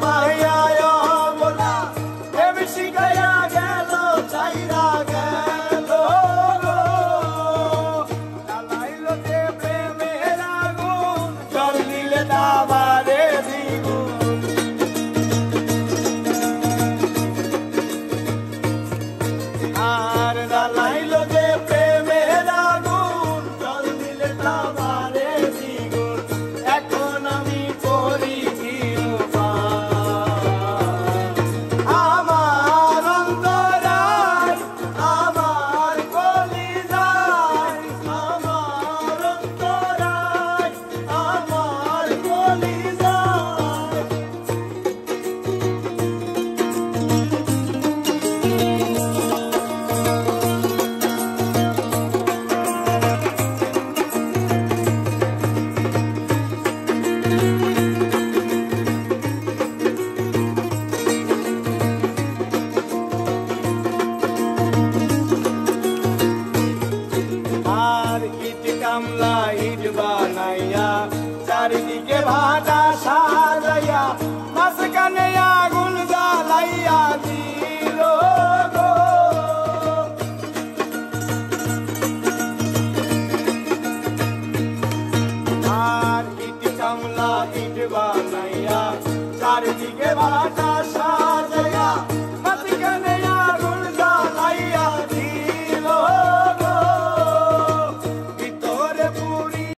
পাইয়া অবলা প্রেম শিখাইয়া গেল চাইরা গেল জ্বালাইলো যে প্রেমের আগুন জল দিলে দাবারে দ্বিগুণ আর জ্বালাইলো যে প্রেমের আগুন জল দিলে দাবারে দ্বিগুণ এখন আমি করি কি আমার অন্তরায় আমার কলিজায় আমার অন্তরায় আমার কলিজায় আর ইট কামলা ইট বানাইয়া চারিদিকে ভাটা সাজাইয়া মাঝখানে আগুন জ্বালাইয়া দিল গো আর ইট কামলা ইট বানাইয়া চারিদিকে ভাটা